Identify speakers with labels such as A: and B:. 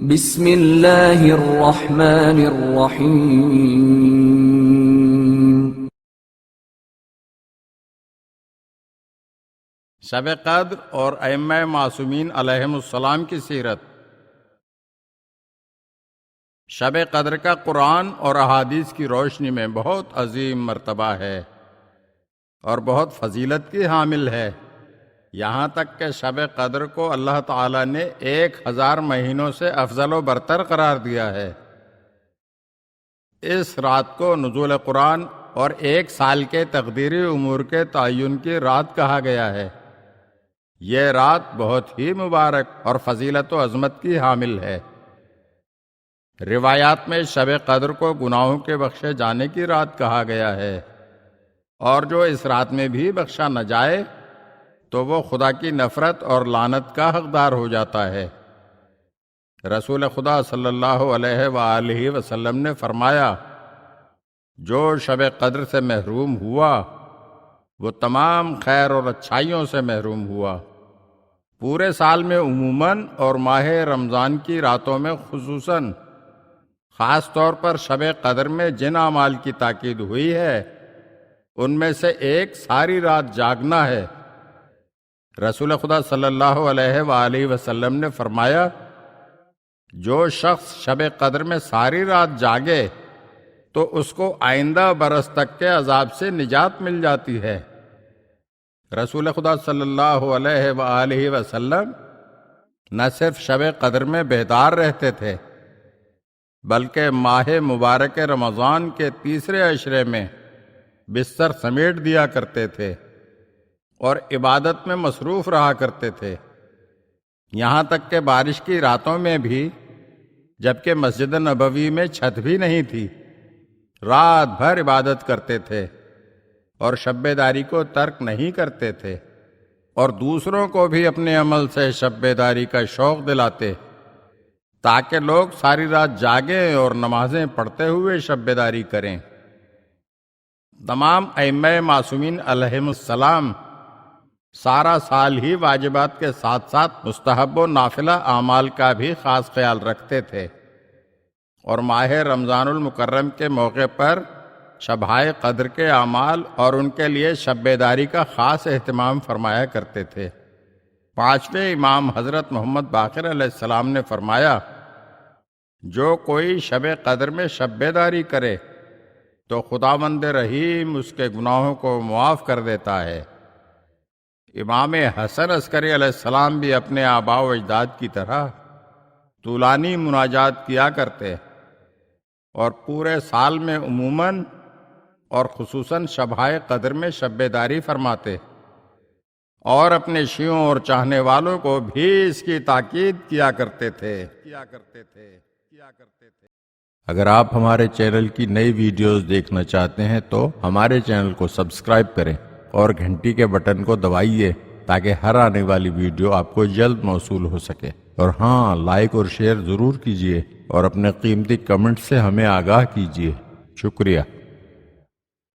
A: بسم اللہ الرحمن الرحیم۔
B: شب قدر اور ائمہ معصومین علیہم السلام کی سیرت۔ شب قدر کا قرآن اور احادیث کی روشنی میں بہت عظیم مرتبہ ہے اور بہت فضیلت کی حامل ہے، یہاں تک کہ شب قدر کو اللہ تعالیٰ نے 1000 مہینوں سے افضل و برتر قرار دیا ہے۔ اس رات کو نزول قرآن اور 1 سال کے تقدیری امور کے تعین کی رات کہا گیا ہے۔ یہ رات بہت ہی مبارک اور فضیلت و عظمت کی حامل ہے۔ روایات میں شب قدر کو گناہوں کے بخشے جانے کی رات کہا گیا ہے، اور جو اس رات میں بھی بخشا نہ جائے تو وہ خدا کی نفرت اور لعنت کا حقدار ہو جاتا ہے۔ رسول خدا صلی اللہ علیہ وآلہ وسلم نے فرمایا، جو شب قدر سے محروم ہوا وہ تمام خیر اور اچھائیوں سے محروم ہوا۔ پورے سال میں عموماً اور ماہ رمضان کی راتوں میں خصوصاً خاص طور پر شب قدر میں جن اعمال کی تاکید ہوئی ہے ان میں سے ایک ساری رات جاگنا ہے۔ رسول خدا صلی اللہ علیہ وآلہ وسلم نے فرمایا، جو شخص شب قدر میں ساری رات جاگے تو اس کو آئندہ برس تک کے عذاب سے نجات مل جاتی ہے۔ رسول خدا صلی اللہ علیہ وآلہ وسلم نہ صرف شب قدر میں بیدار رہتے تھے بلکہ ماہ مبارک رمضان کے تیسرے عشرے میں بستر سمیٹ دیا کرتے تھے اور عبادت میں مصروف رہا کرتے تھے، یہاں تک کہ بارش کی راتوں میں بھی، جبکہ مسجد نبوی میں چھت بھی نہیں تھی، رات بھر عبادت کرتے تھے اور شب بیداری کو ترک نہیں کرتے تھے، اور دوسروں کو بھی اپنے عمل سے شب بیداری کا شوق دلاتے تاکہ لوگ ساری رات جاگیں اور نمازیں پڑھتے ہوئے شب بیداری کریں۔ تمام ائمہ معصومین علیہم السلام سارا سال ہی واجبات کے ساتھ ساتھ مستحب و نافلہ اعمال کا بھی خاص خیال رکھتے تھے، اور ماہ رمضان المکرم کے موقع پر شبائے قدر کے اعمال اور ان کے لیے شب بیداری کا خاص اہتمام فرمایا کرتے تھے۔ 5ویں امام حضرت محمد باقر علیہ السلام نے فرمایا، جو کوئی شب قدر میں شب بیداری کرے تو خداوند رحیم اس کے گناہوں کو معاف کر دیتا ہے۔ امام حسن عسکری علیہ السلام بھی اپنے آباء و اجداد کی طرح طولانی مناجات کیا کرتے اور پورے سال میں عموماً اور خصوصاً شبائے قدر میں شب بیداری فرماتے، اور اپنے شیعوں اور چاہنے والوں کو بھی اس کی تاکید کیا کرتے تھے۔ اگر آپ ہمارے چینل کی نئی ویڈیوز دیکھنا چاہتے ہیں تو ہمارے چینل کو سبسکرائب کریں اور گھنٹی کے بٹن کو دبائیے تاکہ ہر آنے والی ویڈیو آپ کو جلد موصول ہو سکے، اور ہاں، لائک اور شیئر ضرور کیجیے اور اپنے قیمتی کمنٹ سے ہمیں آگاہ کیجیے۔ شکریہ۔